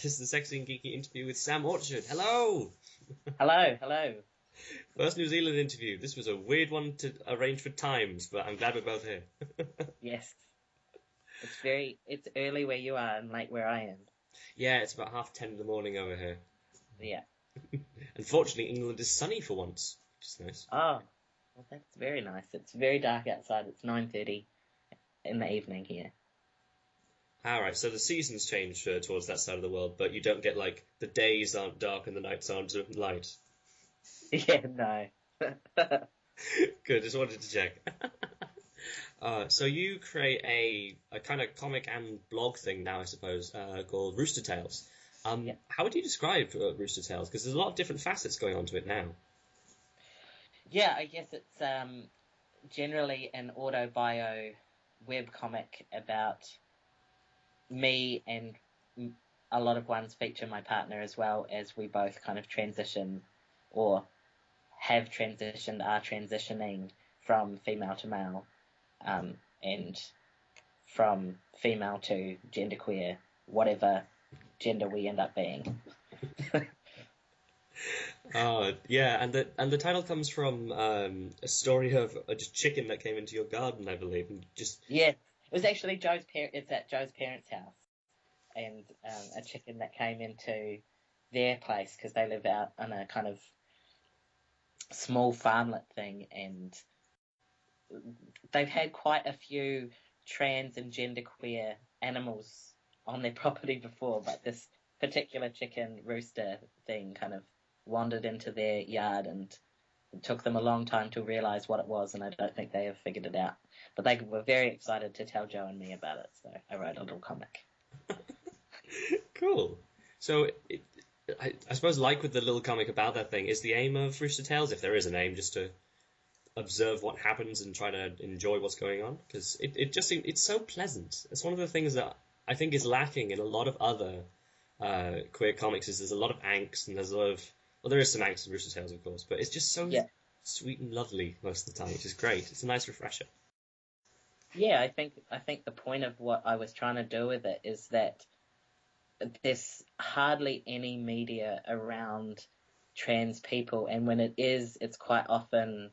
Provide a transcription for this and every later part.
This is the Sexy and Geeky interview with Sam Orchard. Hello! Hello. First New Zealand interview. This was a weird one to arrange for times, but I'm glad we're both here. Yes. It's early where you are and late where I am. Yeah, it's about 10:30 in the morning over here. Yeah. Unfortunately, England is sunny for once, which is nice. Oh, well, that's very nice. It's very dark outside. It's 9:30 in the evening here. Alright, so the seasons change towards that side of the world, but you don't get, like, the days aren't dark and the nights aren't light. Yeah, no. Good, just wanted to check. So you create a kind of comic and blog thing now, I suppose, called Rooster Tails. Yeah. How would you describe Rooster Tails? Because there's a lot of different facets going on to it now. Yeah, I guess it's generally an autobio webcomic about me, and a lot of ones feature my partner as well, as we both kind of transition or have transitioned, are transitioning from female to male, and from female to genderqueer, whatever gender we end up being. Yeah, and the title comes from a story of a chicken that came into your garden, I believe, and just Yeah, it was actually it's at Joe's parents' house, and a chicken that came into their place because they live out on a kind of small farmlet thing, and they've had quite a few trans and genderqueer animals on their property before, but this particular chicken rooster thing kind of wandered into their yard, and it took them a long time to realise what it was, and I don't think they have figured it out. But they were very excited to tell Joe and me about it, so I wrote a little comic. Cool. So, I suppose, like with the little comic about that thing, is the aim of Rooster Tails, if there is an aim, just to observe what happens and try to enjoy what's going on? Because it's so pleasant. It's one of the things that I think is lacking in a lot of other queer comics. Is there's a lot of angst, and there's a lot of, well, there is some angst in Rooster Tails, of course, but it's just so sweet and lovely most of the time, which is great. It's a nice refresher. Yeah, I think the point of what I was trying to do with it is that there's hardly any media around trans people, and when it is, it's quite often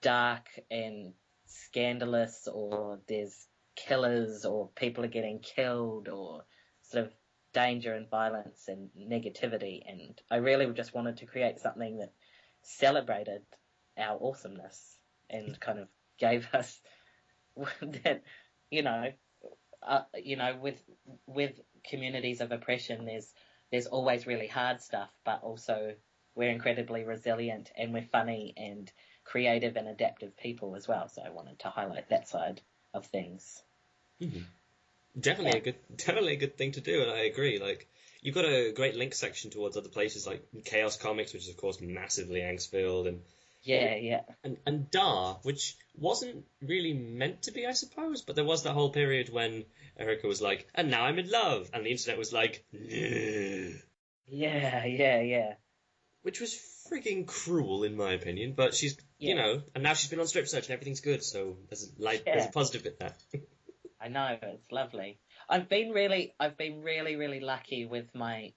dark and scandalous, or there's killers, or people are getting killed, or sort of danger and violence and negativity. And I really just wanted to create something that celebrated our awesomeness and kind of gave us that, with communities of oppression, there's always really hard stuff, but also we're incredibly resilient, and we're funny and creative and adaptive people as well. So I wanted to highlight that side of things. Mm-hmm. Definitely a good thing to do, and I agree. Like, you've got a great link section towards other places like Chaos Comics, which is of course massively angst-filled, and and Dar, which wasn't really meant to be, I suppose, but there was that whole period when Erica was like, and now I'm in love, and the internet was like, yeah. Which was frigging cruel, in my opinion, but she's, and now she's been on Strip Search and everything's good, so there's a positive bit there. I know, it's lovely. I've been really, really lucky with my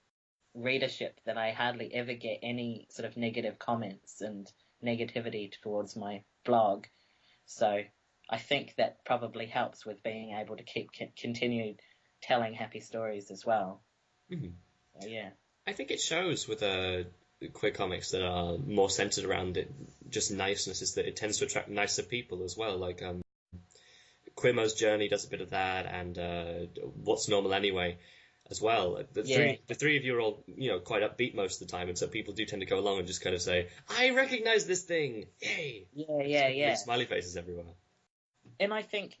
readership that I hardly ever get any sort of negative comments and negativity towards my blog. So I think that probably helps with being able to continue telling happy stories as well. Mm-hmm. So, yeah. I think it shows with queer comics that are more centered around it, just niceness, is that it tends to attract nicer people as well. Like, Queermo's Journey does a bit of that, and What's Normal Anyway as well. The three of you are all, quite upbeat most of the time, and so people do tend to go along and just kind of say, I recognize this thing! Yay! Yeah. Smiley faces everywhere. And I think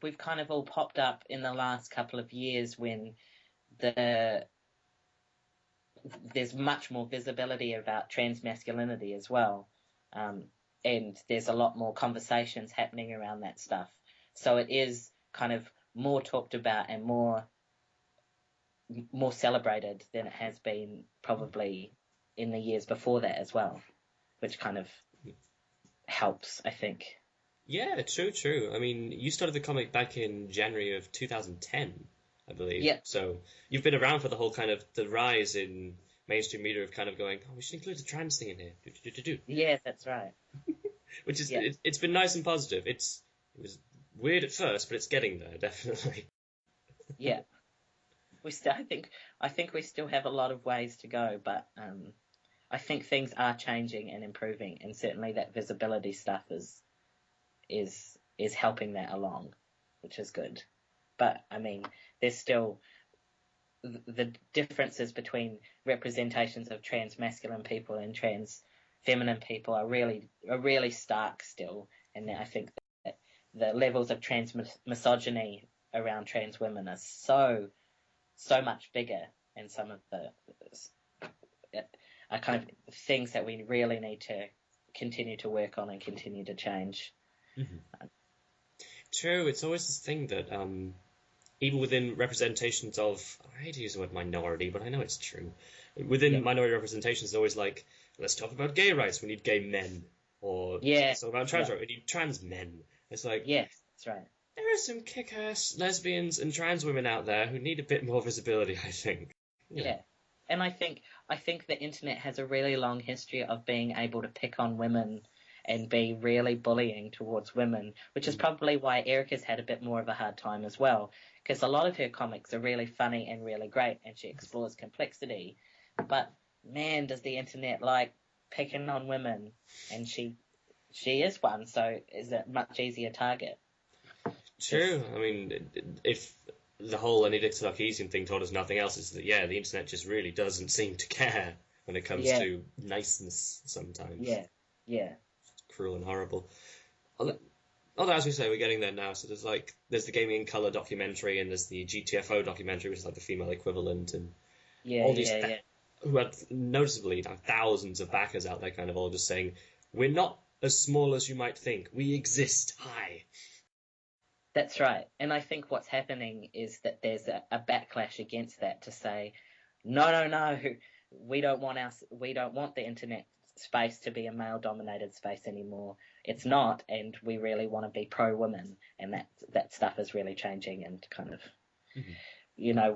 we've kind of all popped up in the last couple of years when there's much more visibility about trans masculinity as well. And there's a lot more conversations happening around that stuff. So it is kind of more talked about and more celebrated than it has been probably in the years before that as well, which kind of helps, I think. Yeah, true. I mean, you started the comic back in January of 2010. I believe. Yeah. So you've been around for the whole kind of the rise in mainstream media of kind of going, oh, we should include the trans thing in here. Do. Yeah, that's right. Which is, Yeah. it's been nice and positive. It was weird at first, but it's getting there, definitely. Yeah. I think we still have a lot of ways to go, but I think things are changing and improving, and certainly that visibility stuff is helping that along, which is good. But I mean, there's still the differences between representations of trans masculine people and trans feminine people are really stark still, and I think that the levels of trans misogyny around trans women are so much bigger, and some of the are kind of things that we really need to continue to work on and continue to change. Mm-hmm. True, it's always this thing that even within representations of, I hate to use the word minority, but I know it's true. Within minority representations, it's always like, let's talk about gay rights, we need gay men. Or let's talk about trans rights, we need trans men. It's like, yes, that's right. There are some kick-ass lesbians and trans women out there who need a bit more visibility, I think. Yeah. And I think the internet has a really long history of being able to pick on women and be really bullying towards women, which is probably why Erica's had a bit more of a hard time as well, because a lot of her comics are really funny and really great, and she explores complexity. But man, does the internet like picking on women, and she is one, so is a much easier target. True. I mean, if the whole Anita Sarkeesian thing taught us nothing else, is that, the internet just really doesn't seem to care when it comes to niceness sometimes. Yeah. It's cruel and horrible. Although, as we say, we're getting there now. So there's the Gaming in Color documentary, and there's the GTFO documentary, which is like the female equivalent, and all these who had noticeably thousands of backers out there, kind of all just saying, we're not as small as you might think. We exist. Hi. That's right. And I think what's happening is that there's a backlash against that to say, no, we don't want the internet space to be a male-dominated space anymore. It's not, and we really want to be pro-women, and that stuff is really changing, and kind of,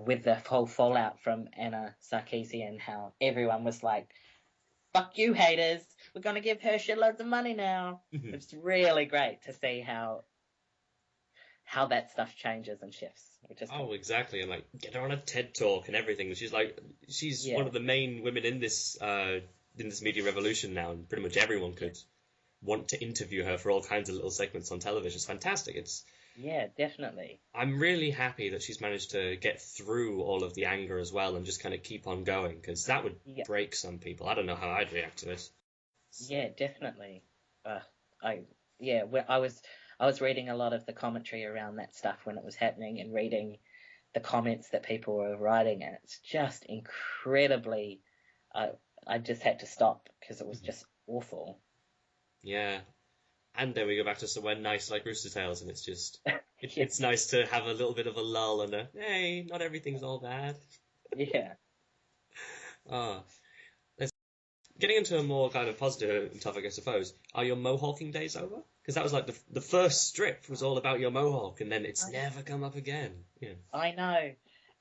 with the whole fallout from Anna Sarkeesian, how everyone was like, fuck you, haters, we're going to give her shitloads of money now. It's really great to see how that stuff changes and shifts. Exactly, and like get her on a TED Talk and everything. She's one of the main women in this media revolution now, and pretty much everyone could want to interview her for all kinds of little segments on television. It's fantastic. Definitely. I'm really happy that she's managed to get through all of the anger as well and just kind of keep on going, because that would break some people. I don't know how I'd react to it. Yeah, definitely. I was reading a lot of the commentary around that stuff when it was happening, and reading the comments that people were writing, and it's just incredibly. I just had to stop because it was just awful. Yeah, and then we go back to somewhere nice like Rooster Tails, and it's just it's nice to have a little bit of a lull and hey, not everything's all bad. Yeah. Getting into a more kind of positive topic, I suppose. Are your mohawking days over? Because that was like the first strip was all about your mohawk, and then it's never come up again. Yeah. I know.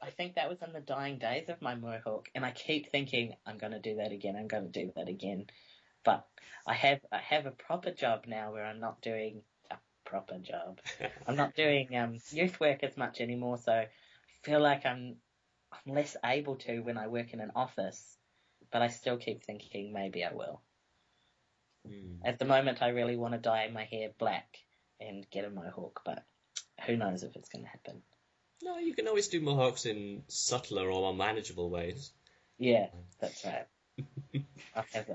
I think that was in the dying days of my mohawk, and I keep thinking I'm going to do that again. But I have a proper job now where I'm not doing a proper job. I'm not doing youth work as much anymore, so I feel like I'm less able to when I work in an office. But I still keep thinking maybe I will. At the moment, I really want to dye my hair black and get a mohawk, but who knows if it's going to happen. No, you can always do mohawks in subtler or more manageable ways. Yeah, that's right. I'll have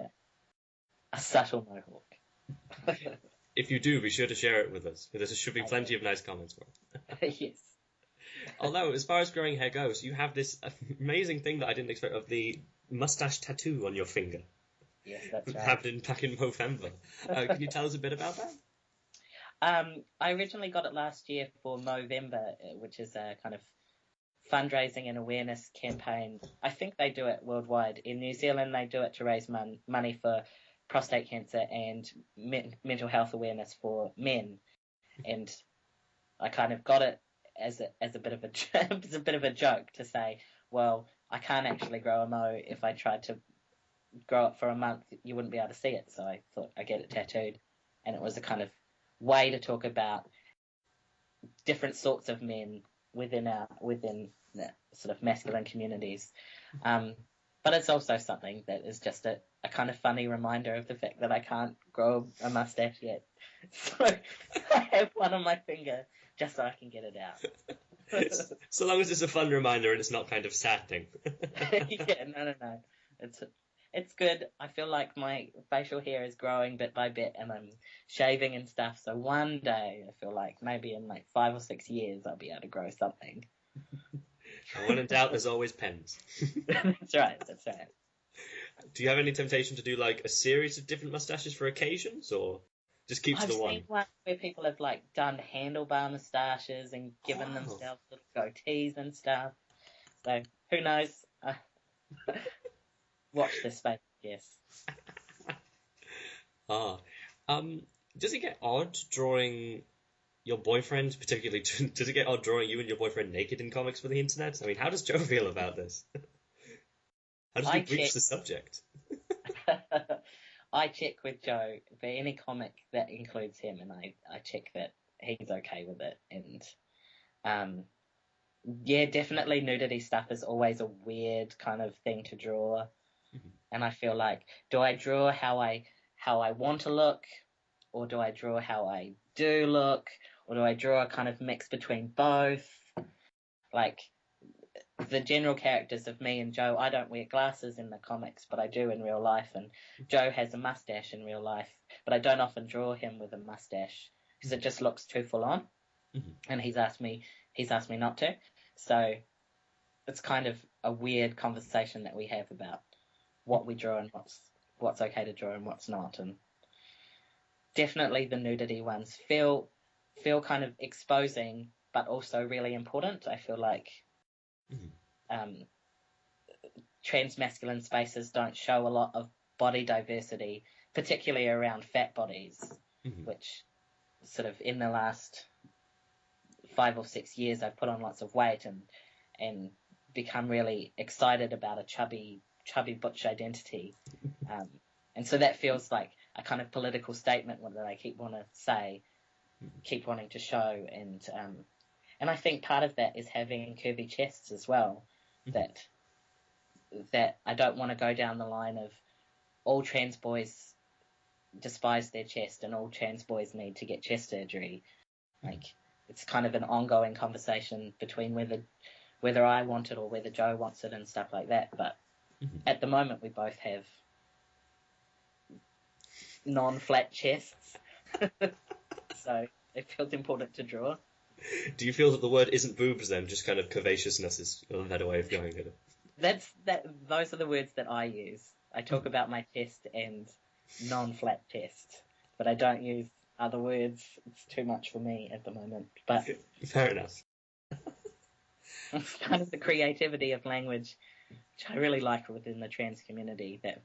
a subtle mohawk. If you do, be sure to share it with us. There should be plenty of nice comments for it. Yes. Although, as far as growing hair goes, you have this amazing thing that I didn't expect of the mustache tattoo on your finger. Yes, that's right. Happened back in November. Can you tell us a bit about that? I originally got it last year for Movember, which is a kind of fundraising and awareness campaign. I think they do it worldwide. In New Zealand, they do it to raise money for prostate cancer and mental health awareness for men. And I kind of got it as a bit of a as a bit of a joke to say, well, I can't actually grow a mo. If I tried to grow it for a month, you wouldn't be able to see it. So I thought I'd get it tattooed, and it was a kind of way to talk about different sorts of men within the sort of masculine communities. But it's also something that is just a kind of funny reminder of the fact that I can't grow a mustache yet. So I have one on my finger just so I can get it out. So long as it's a fun reminder and it's not kind of saddening. Yeah, no. It's good. I feel like my facial hair is growing bit by bit and I'm shaving and stuff. So one day I feel like maybe in like 5 or 6 years I'll be able to grow something. And when in doubt, there's always pens. That's right. Do you have any temptation to do like a series of different mustaches for occasions, or just keep to the one? I've seen one where people have like done handlebar moustaches and given themselves little goatees and stuff. So who knows? Watch this space, yes. Does it get odd drawing your boyfriend, particularly, does it get odd drawing you and your boyfriend naked in comics for the internet? I mean, how does Joe feel about this? How does he breach the subject? I check with Joe for any comic that includes him, and I check that he's okay with it. And yeah, definitely nudity stuff is always a weird kind of thing to draw. Mm-hmm. And I feel like, do I draw how I want to look, or do I draw how I do look, or do I draw a kind of mix between both? Like, the general characters of me and Joe, I don't wear glasses in the comics, but I do in real life, and Joe has a mustache in real life, but I don't often draw him with a mustache because it just looks too full on. Mm-hmm. And he's asked me not to. So it's kind of a weird conversation that we have about what we draw and what's okay to draw and what's not. And definitely the nudity ones feel kind of exposing, but also really important. I feel like transmasculine spaces don't show a lot of body diversity, particularly around fat bodies, which sort of in the last 5 or 6 years I've put on lots of weight and become really excited about a chubby butch identity. And so that feels like a kind of political statement that I keep wanting to show. And I think part of that is having curvy chests as well, that I don't want to go down the line of all trans boys despise their chest and all trans boys need to get chest surgery. Like, it's kind of an ongoing conversation between whether I want it or whether Joe wants it and stuff like that. But at the moment, we both have non-flat chests, so it feels important to draw. Do you feel that the word isn't boobs then, just kind of covaciousness is a better way of going at it? Those are the words that I use. I talk about my chest and non-flat chest, but I don't use other words. It's too much for me at the moment. But fair enough. It's kind of the creativity of language, which I really like within the trans community, that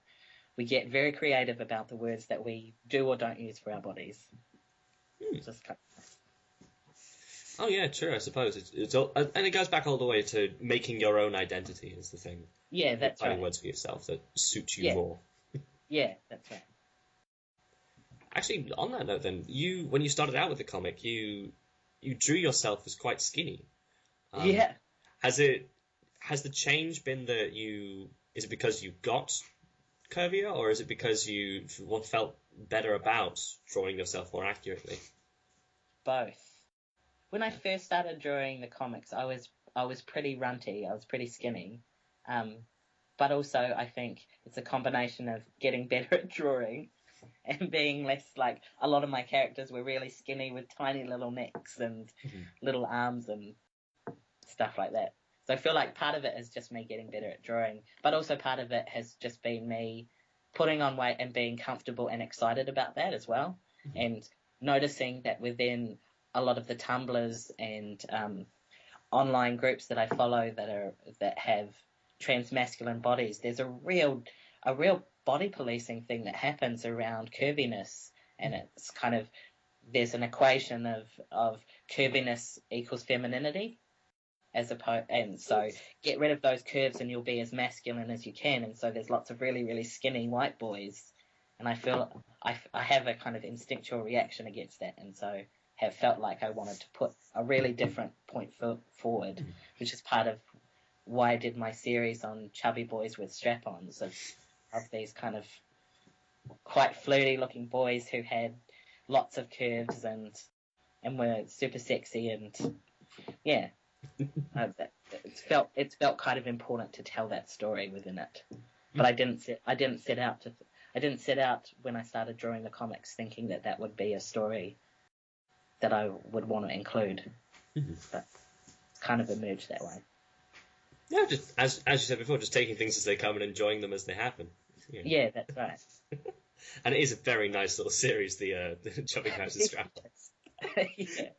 we get very creative about the words that we do or don't use for our bodies. Just kind of... Oh yeah, true. I suppose it's all, and it goes back all the way to making your own identity is the thing. Yeah, that's right. Finding words for yourself that suit you more. Yeah, that's right. Actually, on that note, then when you started out with the comic, you drew yourself as quite skinny. Yeah. Has the change been that is it because you got curvier, or is it because you felt better about drawing yourself more accurately? Both. When I first started drawing the comics, I was pretty runty. I was pretty skinny. But also, I think it's a combination of getting better at drawing and being less like a lot of my characters were really skinny with tiny little necks and little arms and stuff like that. So I feel like part of it is just me getting better at drawing, but also part of it has just been me putting on weight and being comfortable and excited about that as well. And noticing that within a lot of the Tumblrs and online groups that I follow that have transmasculine bodies, there's a real body policing thing that happens around curviness, and it's kind of there's an equation of curviness equals femininity, and so get rid of those curves and you'll be as masculine as you can. And so there's lots of really, really skinny white boys, and I feel I have a kind of instinctual reaction against that, and so have felt like I wanted to put a really different point forward, which is part of why I did my series on chubby boys with strap-ons of these kind of quite flirty looking boys who had lots of curves and were super sexy, and yeah. It's felt kind of important to tell that story within it, but I didn't set out when I started drawing the comics thinking that would be a story that I would want to include, but it's kind of emerged that way. Yeah, just as you said before, just taking things as they come and enjoying them as they happen. Yeah, that's right. And it is a very nice little series, the Chubby House and Strap. Yeah.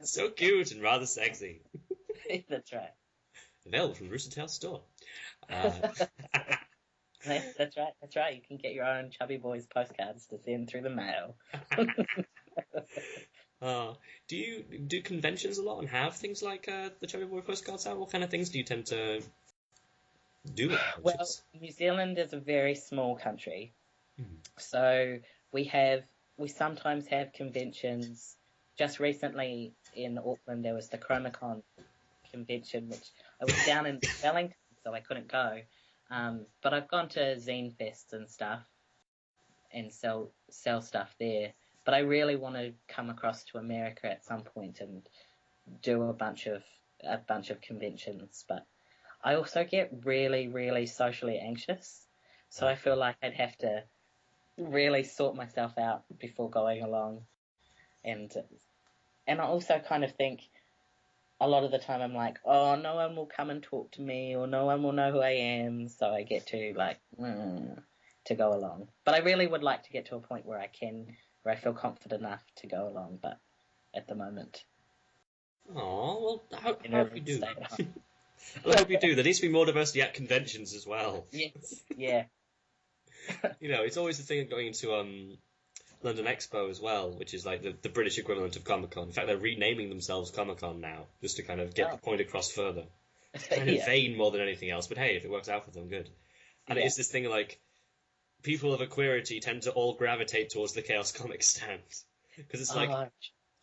So cute and rather sexy. That's right. Available from Rooster Tails store. That's right. That's right. You can get your own Chubby Boys postcards to send through the mail. Do you do conventions a lot and have things like the Chubby Boy postcards out? What kind of things do you tend to do? Well, New Zealand is a very small country, so we sometimes have conventions. Just recently in Auckland, there was the ChromaCon convention, which I was down in Wellington, so I couldn't go. But I've gone to Zine Fest and stuff, and sell stuff there. But I really want to come across to America at some point and do a bunch of conventions. But I also get really, really socially anxious, so I feel like I'd have to really sort myself out before going along. And I also kind of think a lot of the time I'm like, oh, no one will come and talk to me, or no one will know who I am, so I get to to go along. But I really would like to get to a point where I feel confident enough to go along, but at the moment. Oh, well, I hope you do. I hope you do. There needs to be more diversity at conventions as well. Yes, yeah. It's always the thing of going into London Expo as well, which is like the British equivalent of Comic-Con. In fact, they're renaming themselves Comic-Con now, just to kind of get the point across further. It's kind of vain more than anything else, but hey, if it works out for them, good. And it is this thing like, people of Aquarity tend to all gravitate towards the Chaos Comics stand. Because it's like,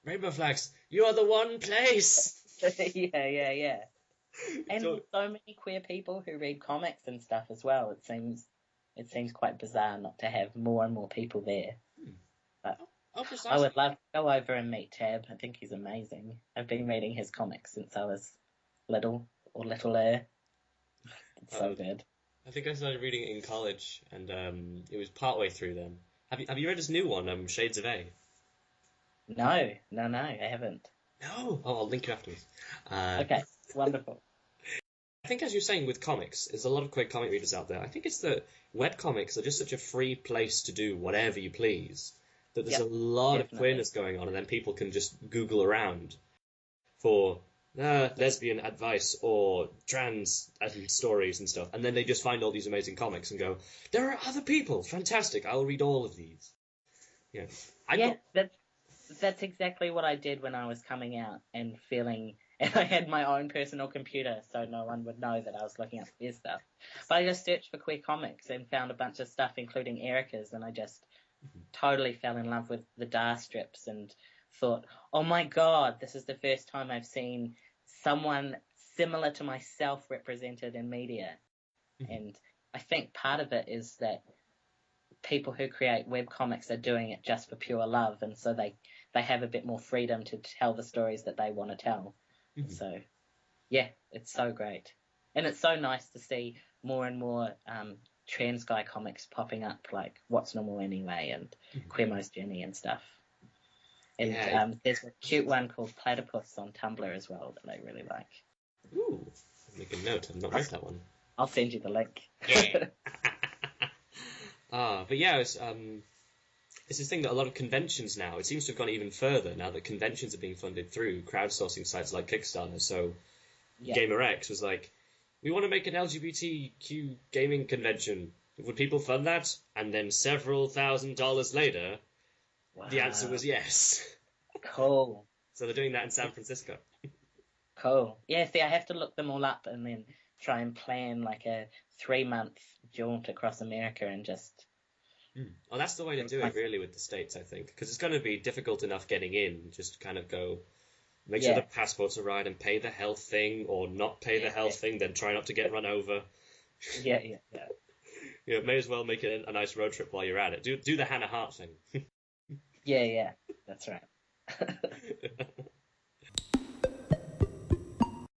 Rainbow Flags, you are the one place! yeah. And so many queer people who read comics and stuff as well. It seems quite bizarre not to have more and more people there. But I would love to go over and meet Tab. I think he's amazing. I've been reading his comics since I was little or littler. It's so good. I think I started reading it in college, and it was partway through then. Have you read his new one, Shades of A? No, I haven't. No? Oh, I'll link you afterwards. Okay, wonderful. I think, as you're saying, with comics, there's a lot of queer comic readers out there. I think it's that webcomics are just such a free place to do whatever you please, that there's a lot of queerness going on, and then people can just Google around for lesbian advice or trans stories and stuff, and then they just find all these amazing comics and go, there are other people, fantastic, I'll read all of these. That's exactly what I did when I was coming out and I had my own personal computer, so no one would know that I was looking up queer stuff. But I just searched for queer comics and found a bunch of stuff, including Erica's, and I just totally fell in love with the Dar strips and thought, oh my god, this is the first time I've seen someone similar to myself represented in media. And I think part of it is that people who create webcomics are doing it just for pure love, and so they have a bit more freedom to tell the stories that they want to tell. So, yeah, it's so great. And it's so nice to see more and more trans guy comics popping up, like What's Normal Anyway and Queermo's Journey and stuff. And there's a cute one called Platypus on Tumblr as well that I really like. Ooh, make a note. I've not read that one. I'll send you the link. Yeah. But yeah, it's this thing that a lot of conventions now, it seems to have gone even further now that conventions are being funded through crowdsourcing sites like Kickstarter. So GamerX was like, we want to make an LGBTQ gaming convention. Would people fund that? And then several $1,000s later, Wow. The answer was yes. Cool. So they're doing that in San Francisco. Cool. Yeah, see, I have to look them all up and then try and plan like a 3-month jaunt across America and just. Well, that's the way to do it, really, with the States, I think. Because it's going to be difficult enough getting in. Just kind of go, make sure the passports are right and pay the health thing, or not pay the health thing, then try not to get run over. Yeah. You know, may as well make it a nice road trip while you're at it. Do the Hannah Hart thing. Yeah, that's right.